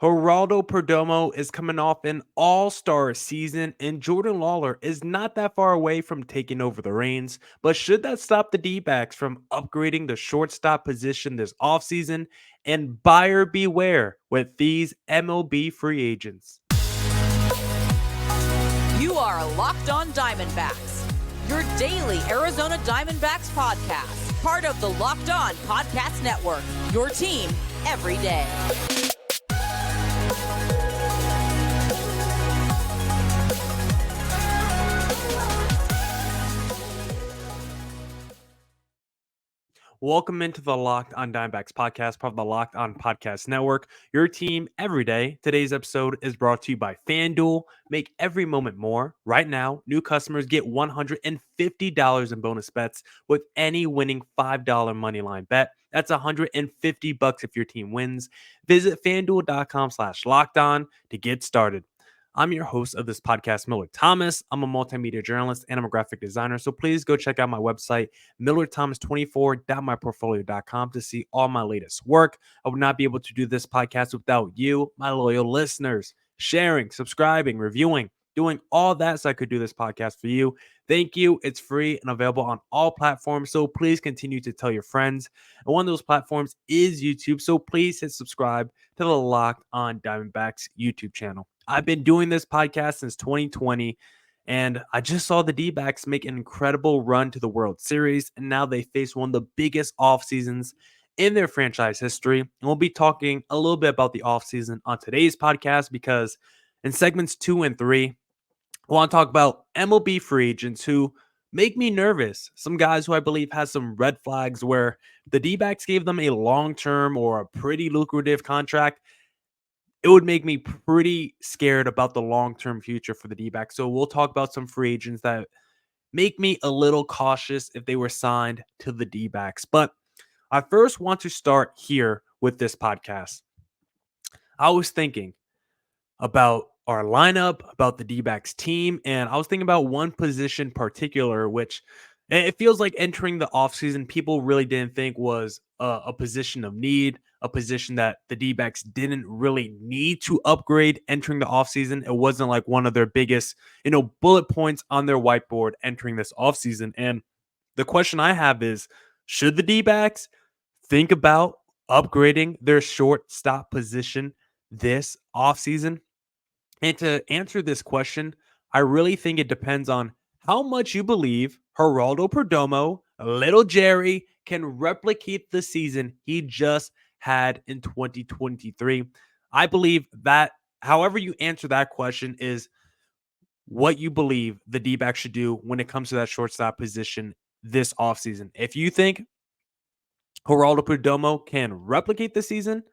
Geraldo Perdomo is coming off an all-star season, and Jordan Lawlar is not that far away from taking over the reins. But should that stop the D-backs from upgrading the shortstop position this offseason? And buyer beware with these MLB free agents. You are Locked On Diamondbacks, your daily Arizona Diamondbacks podcast, part of the Locked On Podcast Network, your team every day. Welcome into the Locked On Diamondbacks podcast, part of the Locked On Podcast Network, your team every day. Today's episode is brought to you by FanDuel. Make every moment more. Right now, new customers get $150 in bonus bets with any winning $5 moneyline bet. That's $150 if your team wins. Visit FanDuel.com/lockedon to get started. I'm your host of this podcast, Millard Thomas. I'm a multimedia journalist and I'm a graphic designer. So please go check out my website, millardthomas24.myportfolio.com, to see all my latest work. I would not be able to do this podcast without you, my loyal listeners, sharing, subscribing, reviewing, doing all that so I could do this podcast for you. Thank you. It's free and available on all platforms. So please continue to tell your friends. And one of those platforms is YouTube. So please hit subscribe to the Locked On Diamondbacks YouTube channel. I've been doing this podcast since 2020, and I just saw the Dbacks make an incredible run to the World Series, and now they face one of the biggest off seasons in their franchise history. And we'll be talking a little bit about the offseason on today's podcast because in segments 2 and 3, I want to talk about MLB free agents who make me nervous. Some guys who I believe has some red flags where the D-backs gave them a long-term or a pretty lucrative contract. It would make me pretty scared about the long-term future for the D-backs. So we'll talk about some free agents that make me a little cautious if they were signed to the D-backs. But I first want to start here with this podcast. I was thinking about our lineup, about the D-backs team, and I was thinking about one position particular, which it feels like entering the offseason, people really didn't think was a position of need, a position that the D-backs didn't really need to upgrade entering the offseason. It wasn't like one of their biggest, bullet points on their whiteboard entering this offseason. And the question I have is, should the D-backs think about upgrading their shortstop position this offseason? And to answer this question, I really think it depends on how much you believe Geraldo Perdomo, Little Jerry, can replicate the season he just had in 2023. I believe that however you answer that question is what you believe the D-backs should do when it comes to that shortstop position this offseason. If you think Geraldo Perdomo can replicate the season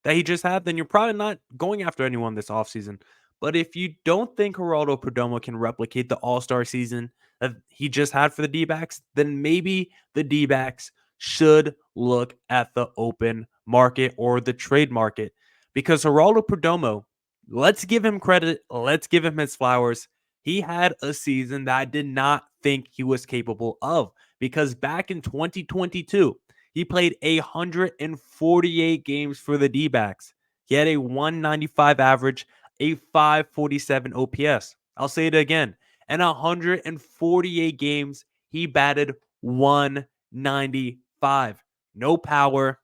that he just had, then you're probably not going after anyone this offseason. But if you don't think Geraldo Perdomo can replicate the all-star season that he just had for the D-backs, then maybe the D-backs should look at the open market or the trade market. Because Geraldo Perdomo, let's give him credit, let's give him his flowers. He had a season that I did not think he was capable of. Because back in 2022, he played 148 games for the D-backs. He had a 195 average, a 547 OPS. I'll say it again. In 148 games, he batted 195. No power.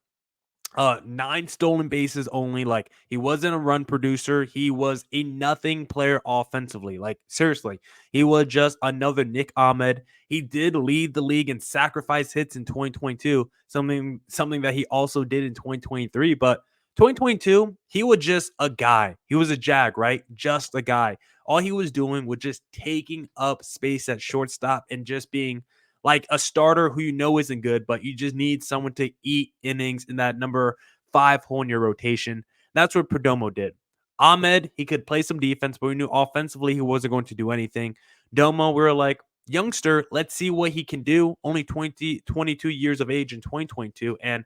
9 stolen bases only. Like, he wasn't a run producer. He was a nothing player offensively. Like, seriously, he was just another Nick Ahmed. He did lead the league in sacrifice hits in 2022, something that he also did in 2023. But 2022, he was just a guy. He was a jag, right? Just a guy. All he was doing was just taking up space at shortstop and just being like a starter who isn't good, but you just need someone to eat innings in that number 5 hole in your rotation. That's what Perdomo did. Ahmed, he could play some defense, but we knew offensively he wasn't going to do anything. Domo, we were like, youngster, let's see what he can do. Only 22 years of age in 2022, and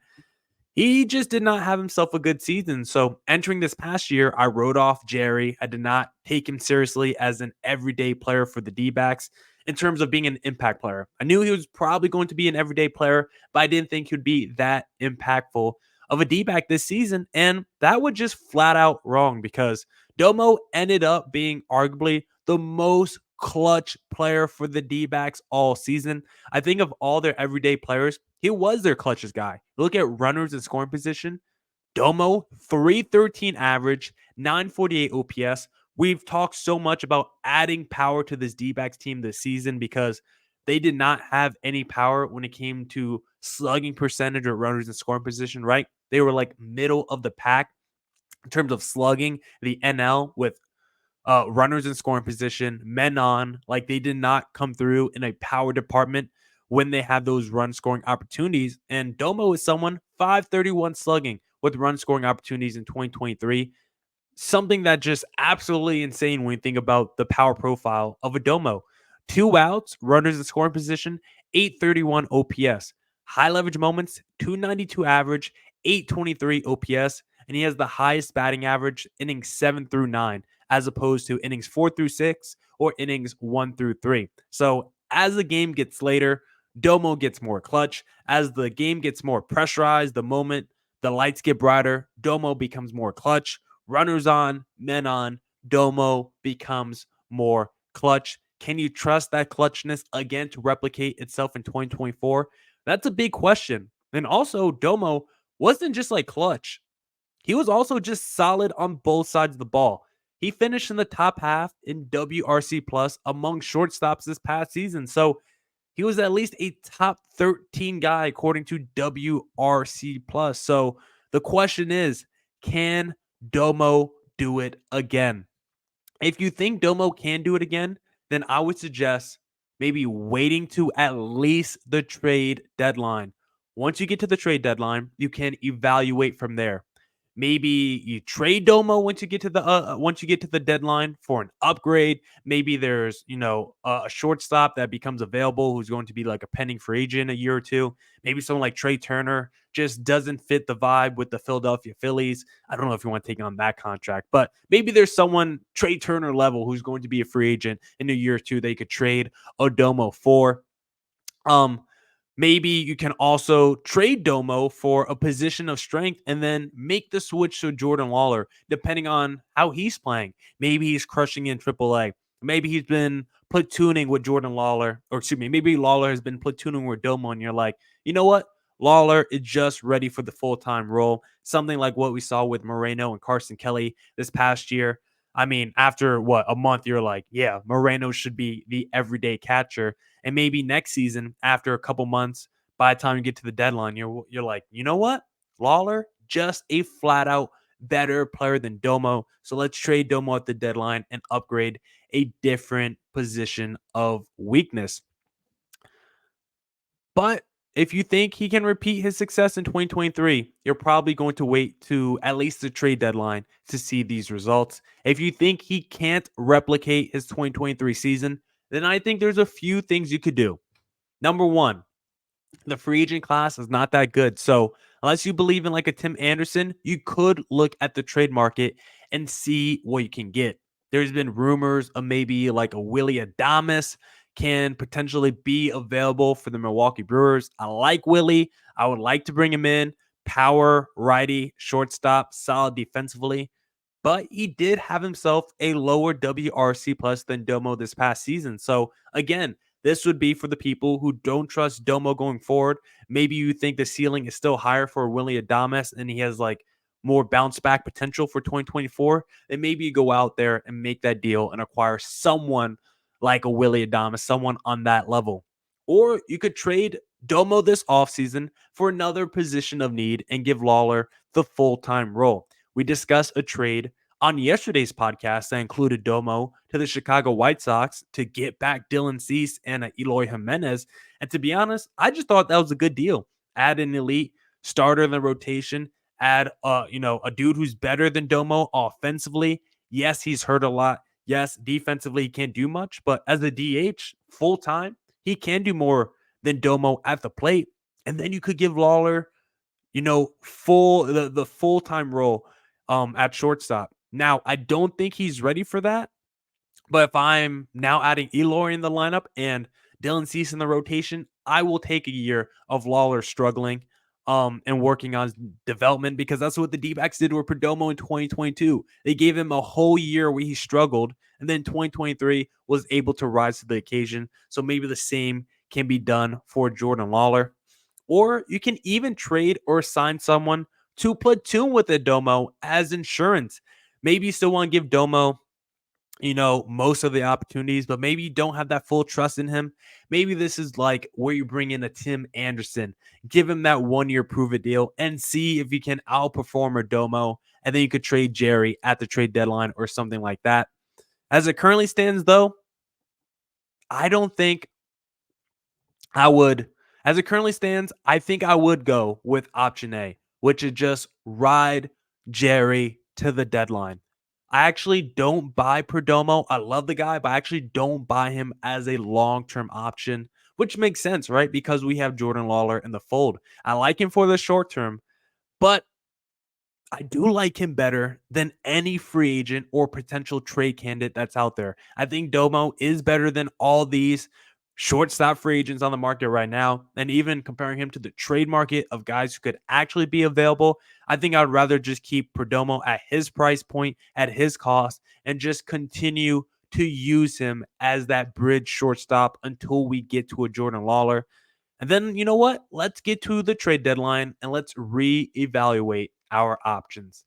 he just did not have himself a good season. So entering this past year, I wrote off Jerry. I did not take him seriously as an everyday player for the D-backs in terms of being an impact player. I knew he was probably going to be an everyday player, but I didn't think he'd be that impactful of a D-back this season, and that was just flat out wrong because Domo ended up being arguably the most clutch player for the D-backs all season. I think of all their everyday players, he was their clutchest guy. Look at runners in scoring position. Domo, 313 average, 948 OPS. We've talked so much about adding power to this D-backs team this season because they did not have any power when it came to slugging percentage or runners in scoring position, right? They were like middle of the pack in terms of slugging the NL with runners in scoring position, men on. Like they did not come through in a power department when they have those run scoring opportunities. And Domo is someone 531 slugging with run scoring opportunities in 2023. Something that just absolutely insane when you think about the power profile of a Domo. 2 outs, runners in scoring position, 831 OPS. High leverage moments, 292 average, 823 OPS. And he has the highest batting average innings 7 through 9, as opposed to innings 4 through 6 or innings 1 through 3. So as the game gets later, Domo gets more clutch. As the game gets more pressurized, the moment the lights get brighter, Domo becomes more clutch. Runners on, men on, Domo becomes more clutch. Can you trust that clutchness again to replicate itself in 2024? That's a big question. And also, Domo wasn't just like clutch. He was also just solid on both sides of the ball. He finished in the top half in WRC plus among shortstops this past season. So he was at least a top 13 guy according to WRC plus. So the question is, can Domo do it again? If you think Domo can do it again, then I would suggest maybe waiting to at least the trade deadline. Once you get to the trade deadline, you can evaluate from there. Maybe you trade Domo once you get to the deadline for an upgrade. Maybe there's a shortstop that becomes available who's going to be like a pending free agent a year or two. Maybe someone like Trey Turner just doesn't fit the vibe with the Philadelphia Phillies. I don't know if you want to take on that contract, but maybe there's someone Trey Turner level who's going to be a free agent in a year or two that you could trade Domo for. Um, Maybe you can also trade Domo for a position of strength and then make the switch to Jordan Lawlar, depending on how he's playing. Maybe he's crushing in AAA. Maybe he's been platooning with Jordan Lawlar, or excuse me, maybe Lawlar has been platooning with Domo, and you're like, you know what? Lawlar is just ready for the full-time role. Something like what we saw with Moreno and Carson Kelly this past year. I mean, after a month, you're like, yeah, Moreno should be the everyday catcher. And maybe next season, after a couple months, by the time you get to the deadline, you're like, you know what? Lawlar, just a flat out better player than Domo. So let's trade Domo at the deadline and upgrade a different position of weakness. But if you think he can repeat his success in 2023, you're probably going to wait to at least the trade deadline to see these results. If you think he can't replicate his 2023 season, then I think there's a few things you could do. Number one, the free agent class is not that good. So unless you believe in like a Tim Anderson, you could look at the trade market and see what you can get. There's been rumors of maybe like a Willie Adames can potentially be available for the Milwaukee Brewers. I like Willie. I would like to bring him in. Power, righty, shortstop, solid defensively. But he did have himself a lower WRC plus than Domo this past season. So again, this would be for the people who don't trust Domo going forward. Maybe you think the ceiling is still higher for Willie Adames and he has like more bounce back potential for 2024. Then maybe you go out there and make that deal and acquire someone like a Willie Adames, someone on that level. Or you could trade Domo this offseason for another position of need and give Lawlar the full-time role. We discussed a trade on yesterday's podcast that included Domo to the Chicago White Sox to get back Dylan Cease and Eloy Jimenez. And to be honest, I just thought that was a good deal. Add an elite starter in the rotation, add a dude who's better than Domo offensively. Yes, he's hurt a lot. Yes, defensively he can't do much, but as a DH full time, he can do more than Domo at the plate. And then you could give Lawlar, the full-time role at shortstop. Now, I don't think he's ready for that, but if I'm now adding Eloy in the lineup and Dylan Cease in the rotation, I will take a year of Lawlar struggling. and working on development, because that's what the D-backs did with Perdomo in 2022. They gave him a whole year where he struggled, and then 2023 was able to rise to the occasion. So maybe the same can be done for Jordan Lawlar. Or you can even trade or sign someone to platoon with a Domo as insurance. Maybe you still want to give Domo, most of the opportunities, but maybe you don't have that full trust in him. Maybe this is like where you bring in a Tim Anderson, give him that 1 year prove it deal and see if you can outperform a Domo. And then you could trade Jerry at the trade deadline or something like that. As it currently stands, though, I don't think I would. As it currently stands, I think I would go with option A, which is just ride Jerry to the deadline. I actually don't buy Perdomo. I love the guy, but I actually don't buy him as a long-term option, which makes sense, right? Because we have Jordan Lawlar in the fold. I like him for the short term, but I do like him better than any free agent or potential trade candidate that's out there. I think Domo is better than all these shortstop free agents on the market right now. And even comparing him to the trade market of guys who could actually be available, I think I'd rather just keep Perdomo at his price point, at his cost, and just continue to use him as that bridge shortstop until we get to a Jordan Lawlar. And then, you know what? Let's get to the trade deadline and let's reevaluate our options.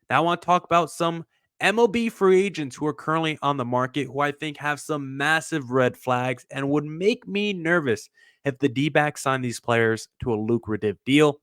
Now, I want to talk about some MLB free agents who are currently on the market who I think have some massive red flags and would make me nervous if the D-backs sign these players to a lucrative deal.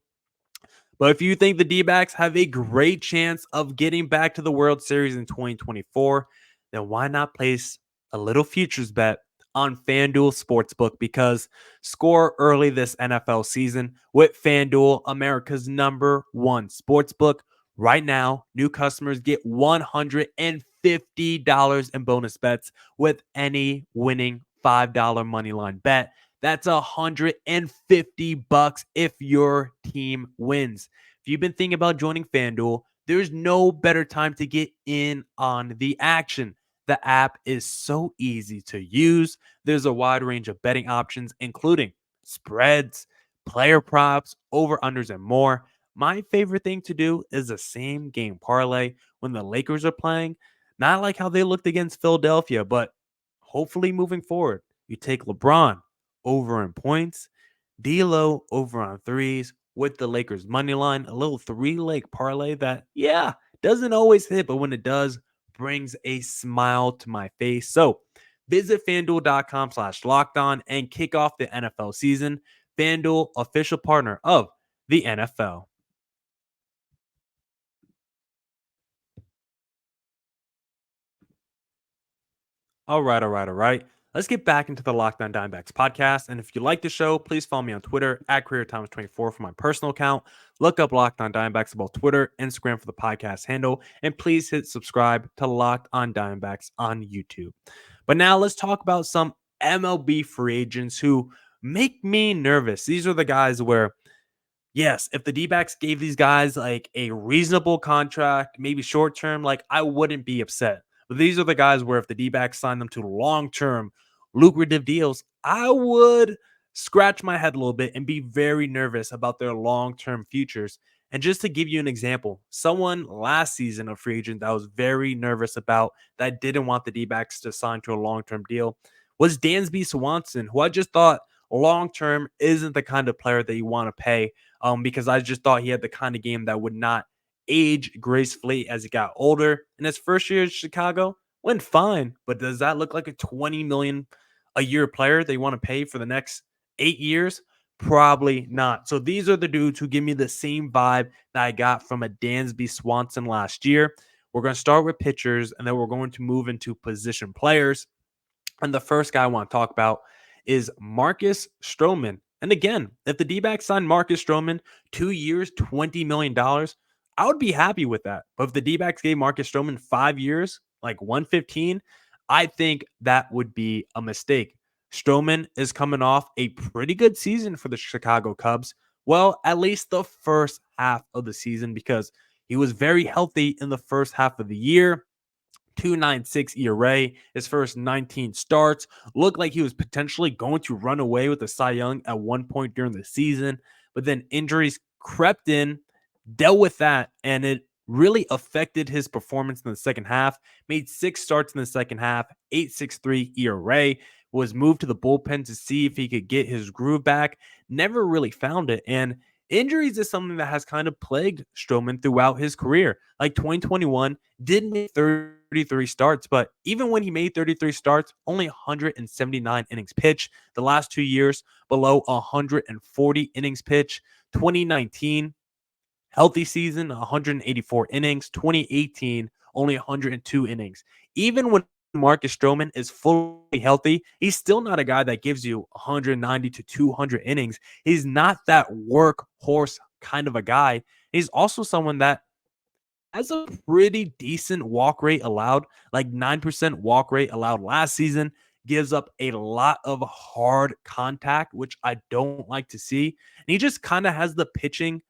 But if you think the D-backs have a great chance of getting back to the World Series in 2024, then why not place a little futures bet on FanDuel Sportsbook? Because score early this NFL season with FanDuel, America's #1 sportsbook. Right now, new customers get $150 in bonus bets with any winning $5 money line bet. That's $150 if your team wins. If you've been thinking about joining FanDuel, there's no better time to get in on the action. The app is so easy to use. There's a wide range of betting options, including spreads, player props, over-unders, and more. My favorite thing to do is the same game parlay when the Lakers are playing. Not like how they looked against Philadelphia, but hopefully moving forward, you take LeBron over in points, D'Lo over on threes with the Lakers money line, a little three-leg parlay that, yeah, doesn't always hit, but when it does, brings a smile to my face. So visit fanduel.com/locked on and kick off the NFL season. FanDuel, official partner of the NFL. All right. Let's get back into the Locked On Diamondbacks podcast. And if you like the show, please follow me on Twitter at CareerThomas24 for my personal account. Look up Locked On Diamondbacks about Twitter, Instagram for the podcast handle. And please hit subscribe to Locked On Diamondbacks on YouTube. But now let's talk about some MLB free agents who make me nervous. These are the guys where, yes, if the D-backs gave these guys like a reasonable contract, maybe short term, like I wouldn't be upset. But these are the guys where if the D-backs signed them to long term, lucrative deals, I would scratch my head a little bit and be very nervous about their long term futures. And just to give you an example, someone last season, a free agent that I was very nervous about that didn't want the D-backs to sign to a long term deal was Dansby Swanson, who I just thought long term isn't the kind of player that you want to pay, because I just thought he had the kind of game that would not age gracefully as he got older. In his first year in Chicago, went fine, but does that look like a 20 million a year player they want to pay for the next 8 years? Probably not. So these are the dudes who give me the same vibe that I got from a Dansby Swanson last year. We're going to start with pitchers, and then we're going to move into position players. And the first guy I want to talk about is Marcus Stroman. And again, if the D-backs signed Marcus Stroman 2 years, $20 million, I would be happy with that. But if the D-backs gave Marcus Stroman 5 years, like 115, I think that would be a mistake. Stroman is coming off a pretty good season for the Chicago Cubs. Well, at least the first half of the season, because he was very healthy in the first half of the year. 2.96 ERA, his first 19 starts. Looked like he was potentially going to run away with the Cy Young at one point during the season. but then injuries crept in, dealt with that, and it really affected his performance in the second half. Made 6 starts in the second half, 8.63 ERA, was moved to the bullpen to see if he could get his groove back. Never really found it. And injuries is something that has kind of plagued Stroman throughout his career. Like 2021, did make 33 starts, but even when he made 33 starts, only 179 innings pitched. The last 2 years, below 140 innings pitched. 2019, healthy season, 184 innings. 2018, only 102 innings. Even when Marcus Stroman is fully healthy, he's still not a guy that gives you 190 to 200 innings. He's not that workhorse kind of a guy. He's also someone that has a pretty decent walk rate allowed, like 9% walk rate allowed last season. Gives up a lot of hard contact, which I don't like to see. And he just kind of has the pitching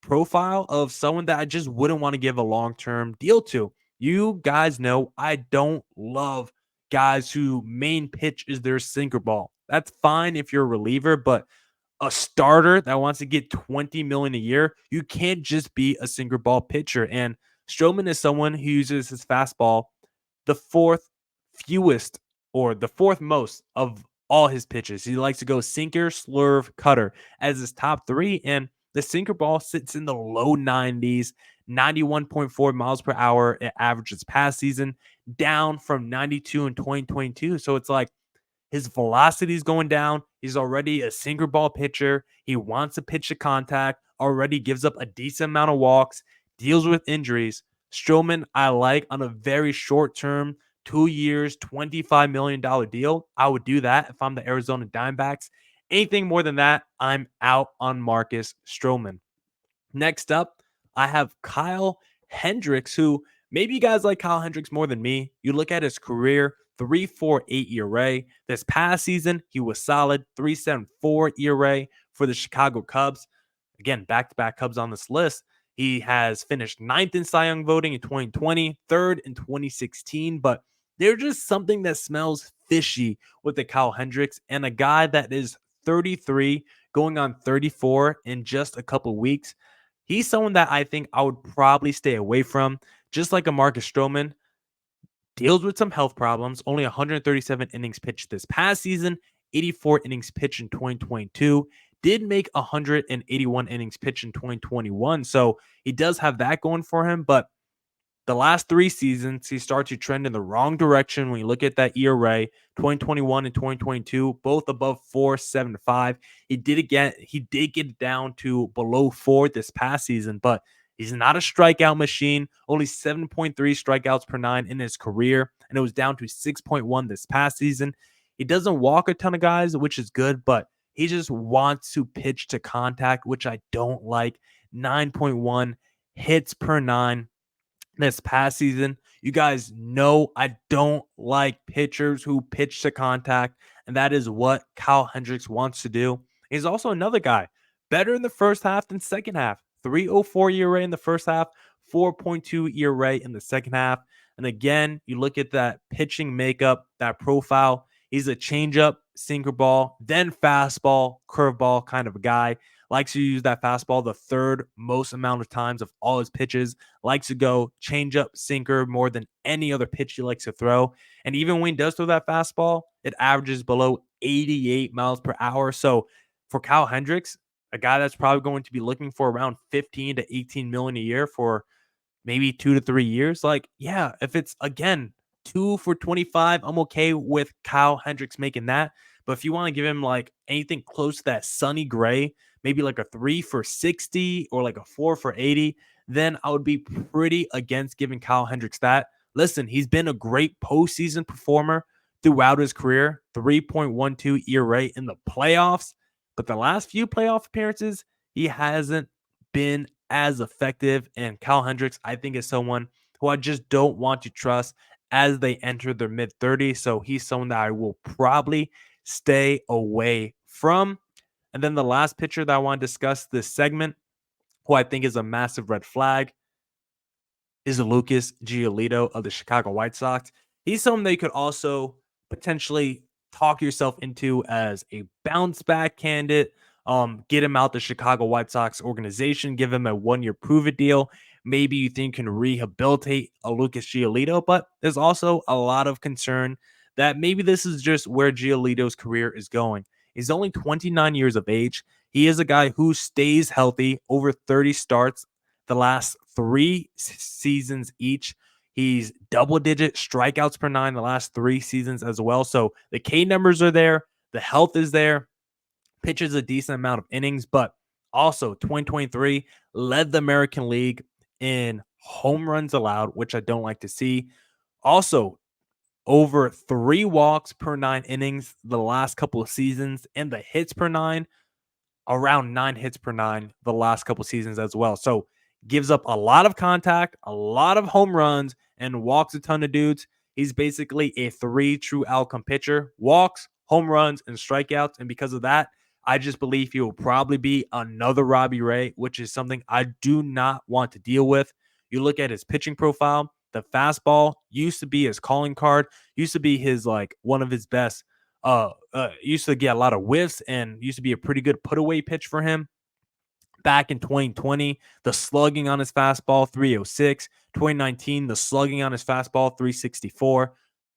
profile of someone that I just wouldn't want to give a long-term deal to. You guys know I don't love guys who main pitch is their sinker ball. That's fine if you're a reliever, but a starter that wants to get 20 million a year, you can't just be a sinker ball pitcher. And Stroman is someone who uses his fastball the fourth fewest or the fourth most of all his pitches. He likes to go sinker, slurve, cutter as his top three. And the sinker ball sits in the low 90s, 91.4 miles per hour. It averages past season, down from 92 in 2022. So it's like his velocity is going down. He's already a sinker ball pitcher. He wants to pitch to contact, already gives up a decent amount of walks, deals with injuries. Stroman, I like on a very short term, 2 years, $25 million deal. I would do that if I'm the Arizona Diamondbacks. Anything more than that, I'm out on Marcus Stroman. Next up, I have Kyle Hendricks, who maybe you guys like Kyle Hendricks more than me. You look at his career, 3.48 ERA. This past season, he was solid, 3.74 ERA for the Chicago Cubs. Again, back-to-back Cubs on this list. He has finished 9th in Cy Young voting in 2020, 3rd in 2016, but there's just something that smells fishy with the Kyle Hendricks, and a guy that is 33 going on 34 in just a couple weeks. He's someone that I think I would probably stay away from, just like a Marcus Stroman. Deals with some health problems, only 137 innings pitched this past season, 84 innings pitched in 2022. Did make 181 innings pitched in 2021. So he does have that going for him, but the last 3 seasons, he started to trend in the wrong direction when you look at that ERA, 2021 and 2022, both above 4.75. He did get it down to below 4 this past season, but he's not a strikeout machine. Only 7.3 strikeouts per 9 in his career, and it was down to 6.1 this past season. He doesn't walk a ton of guys, which is good, but he just wants to pitch to contact, which I don't like. 9.1 hits per 9 this past season. You guys know I don't like pitchers who pitch to contact, and that is what Kyle Hendricks wants to do. He's also another guy, better in the first half than second half. 3.04 ERA in the first half, 4.2 ERA in the second half. And again, you look at that pitching makeup, that profile. He's a changeup, sinker ball, then fastball, curveball kind of a guy. Likes to use that fastball the third most amount of times of all his pitches. Likes to go changeup, sinker more than any other pitch he likes to throw. And even when he does throw that fastball, it averages below 88 miles per hour. So for Kyle Hendricks, a guy that's probably going to be looking for around 15 to 18 million a year for maybe 2 to 3 years. Like, yeah, if it's again 2 for 25, I'm okay with Kyle Hendricks making that. But if you want to give him like anything close to that Sonny Gray, maybe like a 3 for 60 or like a 4 for 80, then I would be pretty against giving Kyle Hendricks that. Listen, he's been a great postseason performer throughout his career, 3.12 ERA in the playoffs. But the last few playoff appearances, he hasn't been as effective. And Kyle Hendricks, I think, is someone who I just don't want to trust as they enter their mid-30s. So he's someone that I will probably stay away from. And then the last pitcher that I want to discuss this segment, who I think is a massive red flag, is Lucas Giolito of the Chicago White Sox. He's someone that you could also potentially talk yourself into as a bounce back candidate, get him out the Chicago White Sox organization, give him a 1-year prove-it deal. Maybe you think can rehabilitate a Lucas Giolito, but there's also a lot of concern that maybe this is just where Giolito's career is going. He's only 29 years of age. He is a guy who stays healthy, over 30 starts the last 3 seasons each. He's double-digit strikeouts per nine the last 3 seasons as well. So the K numbers are there. The health is there. Pitches a decent amount of innings, but also 2023 led the American League in home runs allowed, which I don't like to see. Also, over 3 walks per 9 innings the last couple of seasons, and the hits per nine, around 9 hits per nine the last couple seasons as well. So gives up a lot of contact, a lot of home runs, and walks a ton of dudes. He's basically a 3 true outcome pitcher: walks, home runs, and strikeouts. And because of that, I just believe he will probably be another Robbie Ray, which is something I do not want to deal with. You look at his pitching profile, the fastball used to be his calling card, used to be his like one of his best used to get a lot of whiffs and used to be a pretty good put away pitch for him. Back in 2020, the slugging on his fastball 306. 2019, the slugging on his fastball 364.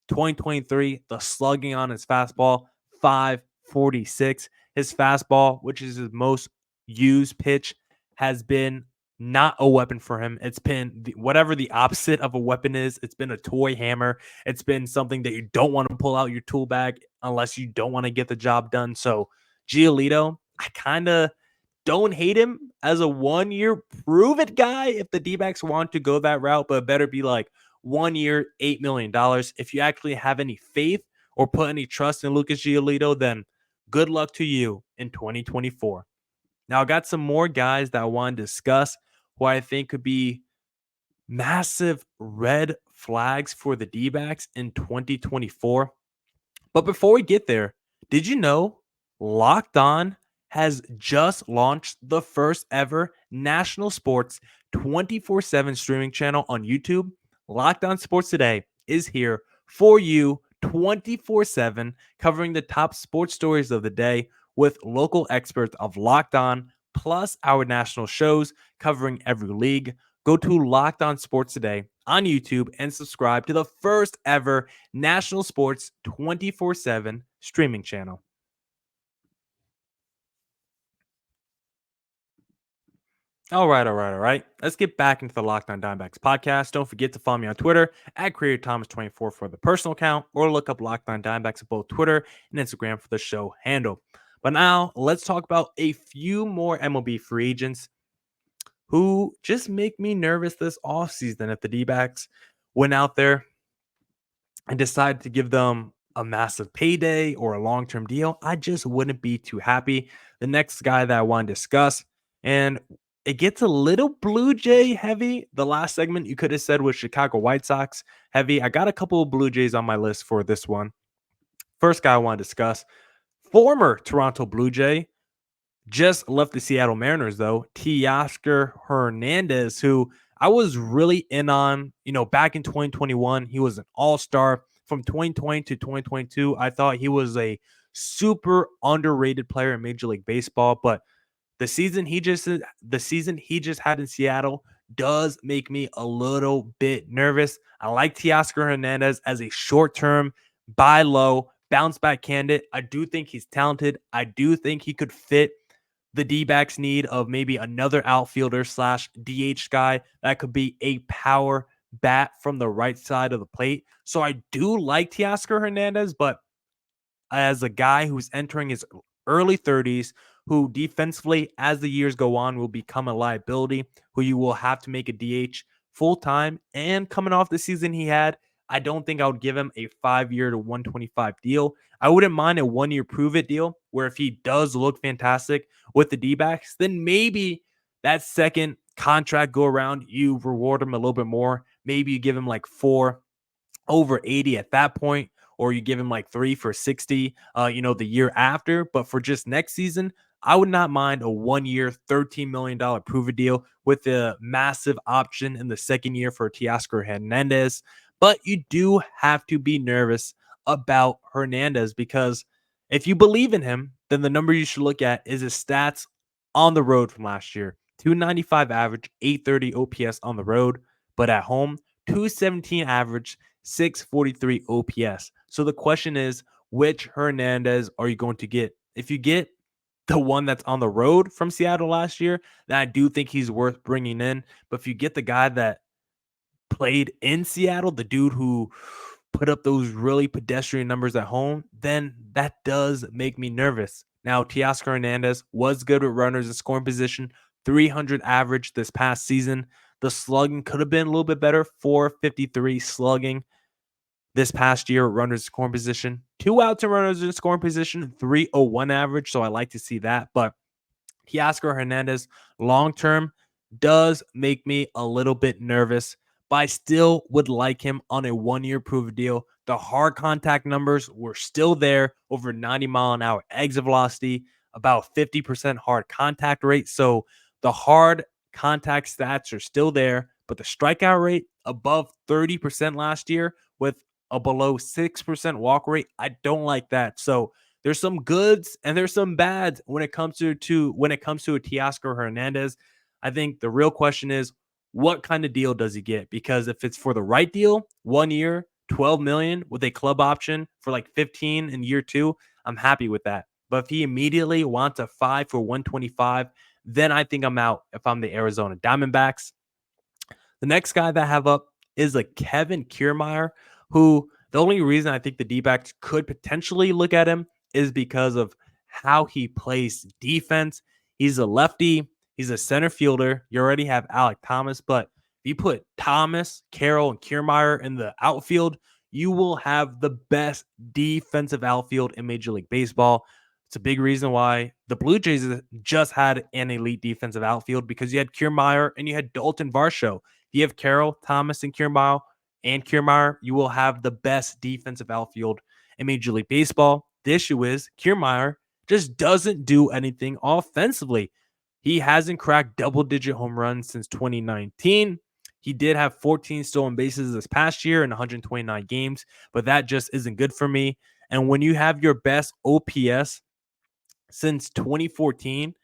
2023, the slugging on his fastball 546. His fastball, which is his most used pitch, has been not a weapon for him. It's been whatever the opposite of a weapon is. It's been a toy hammer. It's been something that you don't want to pull out your tool bag unless you don't want to get the job done. So Giolito, I kind of don't hate him as a 1-year prove it guy if the D-backs want to go that route, but it better be like 1 year, $8 million. If you actually have any faith or put any trust in Lucas Giolito, then good luck to you in 2024. Now, I got some more guys that I want to discuss who I think could be massive red flags for the D-backs in 2024. But before we get there, did you know Locked On has just launched the first ever national sports 24/7 streaming channel on YouTube? Locked On Sports Today is here for you 24/7, covering the top sports stories of the day with local experts of Locked On, plus our national shows covering every league. Go to Locked On Sports Today on YouTube and subscribe to the first ever national sports 24/7 streaming channel. All right. Let's get back into the Locked On Diamondbacks podcast. Don't forget to follow me on Twitter at CreatorThomas24 for the personal account, or look up Locked On Diamondbacks at both Twitter and Instagram for the show handle. But now let's talk about a few more MLB free agents who just make me nervous this offseason. If the D-backs went out there and decided to give them a massive payday or a long-term deal, I just wouldn't be too happy. The next guy that I want to discuss, and it gets a little Blue Jay heavy. The last segment you could have said was Chicago White Sox heavy. I got a couple of Blue Jays on my list for this one. First guy I want to discuss, former Toronto Blue Jay, just left the Seattle Mariners, though, Teoscar Hernandez, who I was really in on, back in 2021. He was an all-star. From 2020 to 2022, I thought he was a super underrated player in Major League Baseball, but the season he just had in Seattle does make me a little bit nervous. I like Teoscar Hernandez as a short-term, buy low, bounce back candidate. I do think he's talented. I do think he could fit the D-backs need of maybe another outfielder / DH guy that could be a power bat from the right side of the plate. So I do like Teoscar Hernandez, but as a guy who's entering his early 30s, who defensively, as the years go on, will become a liability, who you will have to make a DH full-time, and coming off the season he had, I don't think I would give him a 5-year to 125 deal. I wouldn't mind a 1-year prove-it deal, where if he does look fantastic with the D-backs, then maybe that second contract go around, you reward him a little bit more. Maybe you give him like 4 over 80 at that point, or you give him like 3 for 60, the year after. But for just next season, I would not mind a 1-year, $13 million prove-it deal with a massive option in the second year for Teoscar Hernandez. But you do have to be nervous about Hernandez because If you believe in him, then the number you should look at is his stats on the road from last year. 295 average, 830 OPS on the road, but at home, 217 average, 643 OPS. So the question is, which Hernandez are you going to get? If you get the one that's on the road from Seattle last year, then I do think he's worth bringing in. But if you get the guy that played in Seattle, the dude who put up those really pedestrian numbers at home, then that does make me nervous. Now, Teoscar Hernandez was good with runners in scoring position, 300 average this past season. The slugging could have been a little bit better, 453 slugging this past year at runners in scoring position. 2 outs and runners in scoring position, 301 average. So I like to see that. But Teoscar Hernandez long term does make me a little bit nervous, but I still would like him on a 1-year proof deal. The hard contact numbers were still there, over 90-mile-an-hour exit velocity, about 50% hard contact rate. So the hard contact stats are still there, but the strikeout rate above 30% last year with a below 6% walk rate. I don't like that. So there's some goods and there's some bads when it comes to a Teoscar Hernandez. I think the real question is, what kind of deal does he get? Because if it's for the right deal, 1 year, 12 million with a club option for like 15 in year 2, I'm happy with that. But if he immediately wants a 5 for 125, then I think I'm out if I'm the Arizona Diamondbacks. The next guy that I have up is a Kevin Kiermaier, who the only reason I think the D-backs could potentially look at him is because of how he plays defense. He's a lefty. He's a center fielder. You already have Alec Thomas, but if you put Thomas, Carroll, and Kiermaier in the outfield, you will have the best defensive outfield in Major League Baseball. It's a big reason why the Blue Jays just had an elite defensive outfield, because you had Kiermaier and you had Dalton Varsho. If you have Carroll, Thomas, and Kiermaier, you will have the best defensive outfield in Major League Baseball. The issue is Kiermaier just doesn't do anything offensively. He hasn't cracked double-digit home runs since 2019. He did have 14 stolen bases this past year in 129 games, but that just isn't good for me. And when you have your best OPS since 2014,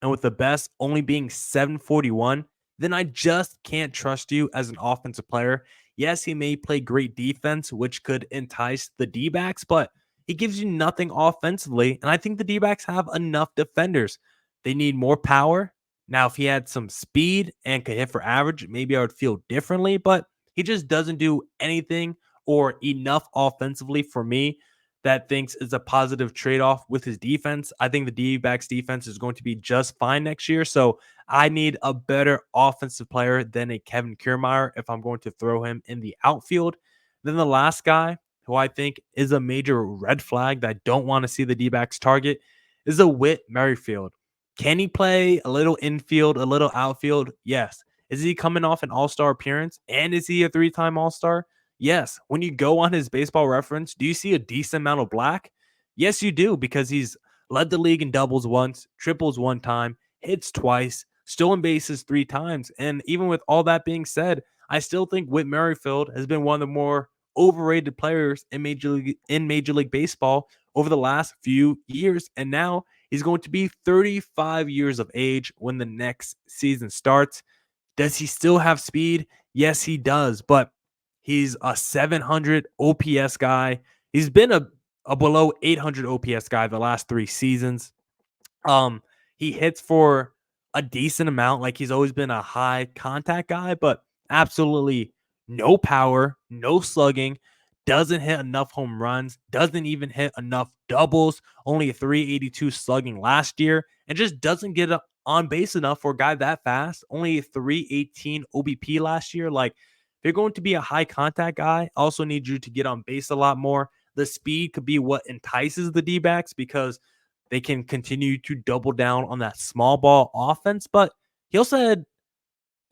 and with the best only being 741, then I just can't trust you as an offensive player. Yes, he may play great defense, which could entice the D-backs, but he gives you nothing offensively. And I think the D-backs have enough defenders. They need more power. Now, if he had some speed and could hit for average, maybe I would feel differently, but he just doesn't do anything or enough offensively for me that thinks is a positive trade-off with his defense. I think the D-backs defense is going to be just fine next year. So I need a better offensive player than a Kevin Kiermaier if I'm going to throw him in the outfield. Then the last guy who I think is a major red flag that I don't want to see the D-backs target is a Whit Merrifield. Can he play a little infield, a little outfield? Yes. Is he coming off an all-star appearance? And is he a 3-time all-star? Yes. When you go on his baseball reference, do you see a decent amount of black? Yes, you do, because he's led the league in doubles once, triples one time, hits twice, stolen bases 3 times. And even with all that being said, I still think Whit Merrifield has been one of the more overrated players in Major League Baseball over the last few years. And now he's going to be 35 years of age when the next season starts. Does he still have speed? Yes, he does. But he's a 700 OPS guy. He's been a below 800 OPS guy the last 3 seasons. He hits for a decent amount. Like, he's always been a high contact guy, but absolutely no power, no slugging, doesn't hit enough home runs, doesn't even hit enough doubles, only a 382 slugging last year, and just doesn't get on base enough for a guy that fast. Only a 318 OBP last year. Like, if you're going to be a high contact guy, I also need you to get on base a lot more. The speed could be what entices the D-backs, because they can continue to double down on that small ball offense. But he also had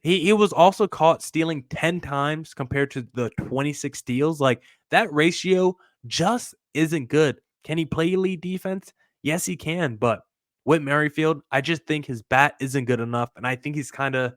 he was also caught stealing 10 times compared to the 26 steals. Like, that ratio just isn't good. Can he play elite defense? Yes, he can. But with Merrifield, I just think his bat isn't good enough. And I think he's kind of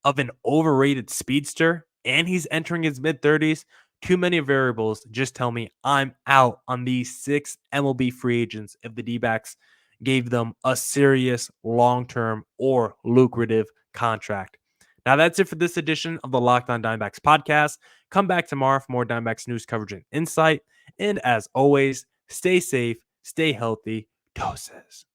an overrated speedster. And he's entering his mid-30s. too many variables just tell me I'm out on these 6 MLB free agents if the D-backs gave them a serious long-term or lucrative contract. Now that's it for this edition of the Locked On Diamondbacks podcast. Come back tomorrow for more Diamondbacks news coverage and insight. And as always, stay safe, stay healthy. Doses.